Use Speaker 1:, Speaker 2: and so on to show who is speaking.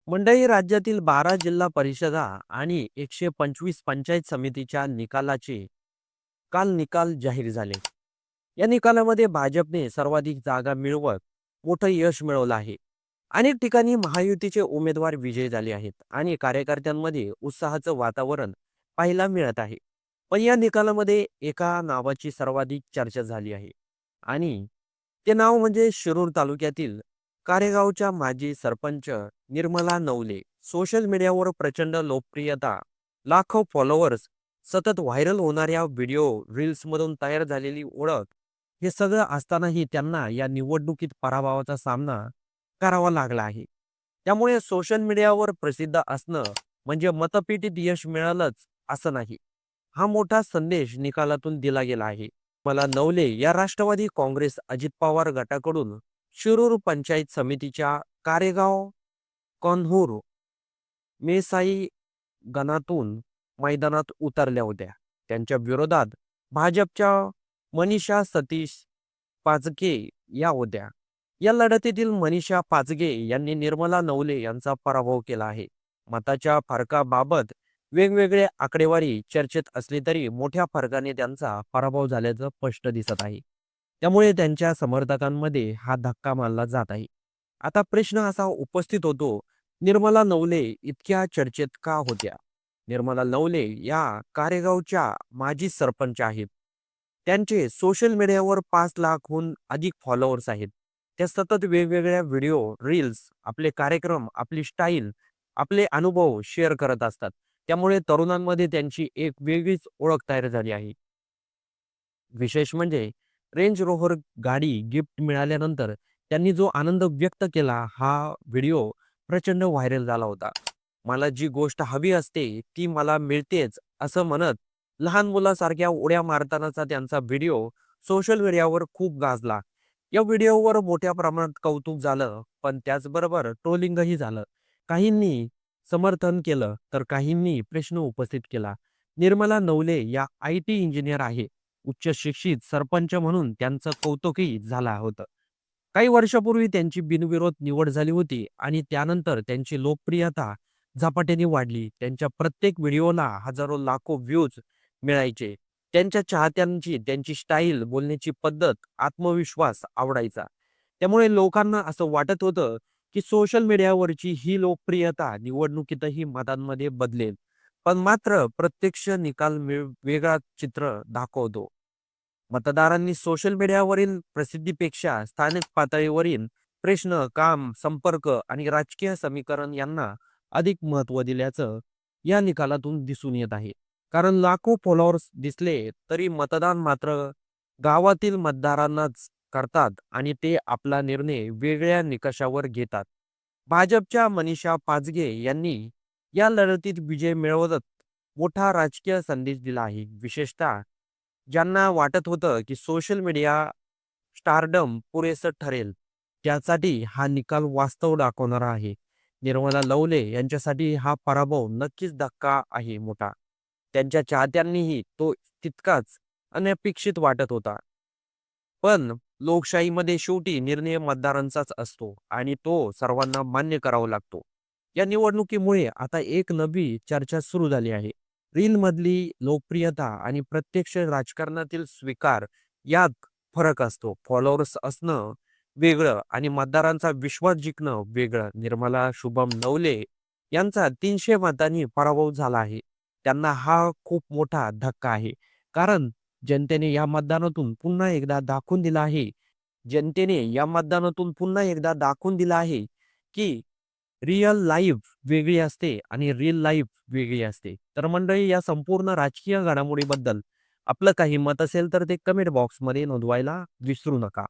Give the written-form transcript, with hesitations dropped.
Speaker 1: मंडळी राज्यातील 12 जिल्हा परिषदा आणि 125 पंचायत समितीच्या निकालाचे काल निकाल जाहीर झाले. या निकालामध्ये भाजपने सर्वाधिक जागा मिळवत मोठं यश मिळवलं आहे. अनेक ठिकाणी महायुतीचे उमेदवार विजयी झाले आहेत आणि कार्यकर्त्यांमध्ये उत्साहाचं वातावरण पाहायला मिळत आहे. पण या निकालामध्ये एका नावाची सर्वाधिक चर्चा झाली आहे आणि ते नाव म्हणजे शिरूर तालुक्यातील कारेगावच्या माजी सरपंच निर्मला नवले. सोशल मीडियावर प्रचंड लोकप्रियता, लाखो फॉलोअर्स, सतत व्हायरल होणाऱ्या व्हिडिओ रील्समधून तयार झालेली ओळख, हे सगळं असतानाही त्यांना या निवडणुकीत पराभवाचा सामना करावा लागला आहे. त्यामुळे सोशल मीडियावर प्रसिद्ध असणं म्हणजे मतपेटीत यश मिळालंच असं नाही. हा मोठा संदेश निकालातून दिला गेला आहे. मला नवले या राष्ट्रवादी काँग्रेस अजित पवार गटाकडून शिरूर पंचायत समितीच्या कारेगाव कन्हूर मेसाई गणातून मैदानात उतरल्या होत्या. त्यांच्या विरोधात भाजपच्या मनीषा सतीश पाचके या होत्या. या लढतीतील मनीषा पाचगे यांनी निर्मला नवले यांचा पराभव केला आहे. मताच्या फरकाबाबत वेगवेगळे आकडेवारी चर्चेत असली तरी मोठ्या फरकाने त्यांचा पराभव झाल्याचं स्पष्ट दिसत आहे. त्यामुळे त्यांच्या समर्थकांमध्ये हा धक्का मानला जात आहे. आता प्रश्न असा उपस्थित होतो, निर्मला नवले इतक्या चर्चेत का होत्या? निर्मला नवले या कारेगावच्या माजी सरपंच आहेत. त्यांचे सोशल मीडियावर 5 लाखहून अधिक फॉलोअर्स आहेत. त्या सतत वेगवेगळ्या व्हिडिओ, रील्स, आपले कार्यक्रम, आपली स्टाईल, आपले अनुभव शेअर करत असतात. त्यामुळे तरुणांमध्ये त्यांची एक वेगळीच ओळख तयार झाली आहे. विशेष म्हणजे रेंज रोव्हर गाडी गिफ्ट मिळाल्यानंतर त्यांनी जो आनंद व्यक्त केला, हा व्हिडिओ प्रचंड व्हायरल झाला होता. मला जी गोष्ट हवी असते ती मला मिळतेच असं म्हणत लहान मुलासारख्या उड्या मारतानाचा त्यांचा व्हिडिओ सोशल मीडियावर खूप गाजला. या व्हिडिओवर मोठ्या प्रमाणात कौतुक झालं, पण त्याचबरोबर ट्रोलिंगही झालं. काहींनी समर्थन केलं तर काहींनी प्रश्न उपस्थित केला. निर्मला नवले या IT इंजिनियर आहे. उच्च शिक्षित सरपंच म्हणून त्यांचं कौतुकही झालं होतं. काही वर्षापूर्वी त्यांची बिनविरोध निवड झाली होती आणि त्यानंतर त्यांची लोकप्रियता झपाट्याने वाढली. त्यांच्या प्रत्येक व्हिडिओला हजारो लाखो व्ह्यूज मिळायचे. त्यांच्या चाहत्यांची त्यांची स्टाईल, बोलण्याची पद्धत, आत्मविश्वास आवडायचा. त्यामुळे लोकांना असं वाटत होतं, की सोशल मीडियावरची ही लोकप्रियता निवडणुकीतही मतांमध्ये बदलेल. पण मात्र प्रत्यक्ष निकाल वेगळा चित्र दाखवतो. मतदारांनी सोशल मीडियावरील प्रसिद्धीपेक्षा स्थानिक पातळीवरील प्रश्न, काम, संपर्क आणि राजकीय समीकरण यांना अधिक महत्त्व दिल्याचं या निकालातून दिसून येत आहे. कारण लाखो फॉलोअर्स दिसले तरी मतदान मात्र गावातील मतदारांनाच करतात आणि ते आपला निर्णय वेगळ्या निकषावर घेतात. भाजपच्या मनीषा पाचगे यांनी या लढतीत विजय मिळवत मोठा राजकीय संदेश दिला आहे. विशेषतः ज्यांना वाटत होतं की सोशल मीडिया स्टारडम पुरेसं ठरेल, त्यासाठी हा निकाल वास्तव दाखवणारा आहे. निर्मला लवले यांच्यासाठी हा पराभव नक्कीच धक्का आहे मोठा. त्यांच्या चाहत्यांनीही तो तितकाच अनपेक्षित वाटत होता. पण लोकशाहीमध्ये शेवटी निर्णय मतदारांचाच असतो आणि तो सर्वांना मान्य करावा लागतो. या निवडणुकीमुळे आता एक नवी चर्चा सुरू झाली आहे. रीलमधली लोकप्रियता आणि प्रत्यक्ष राजकारणातील स्वीकार यात फरक असतो. फॉलोअर्स असणं वेगळं आणि मतदारांचा विश्वास जिंकणं वेगळं. निर्मला शुभम नवले यांचा 300 मतांनी पराभव झाला आहे. त्यांना हा खूप मोठा धक्का आहे. कारण जनतेने या मतदानातून पुन्हा एकदा दाखवून दिलं आहे जनतेने या मतदानातून पुन्हा एकदा दाखवून दिलं आहे, की रिअल लाईफ वेगळी असते आणि रिअल लाईफ वेगळी असते. तर मंडळी, या संपूर्ण राजकीय घडामोडीबद्दल आपलं काही मत असेल तर ते कमेंट बॉक्समध्ये नोंदवायला विसरू नका.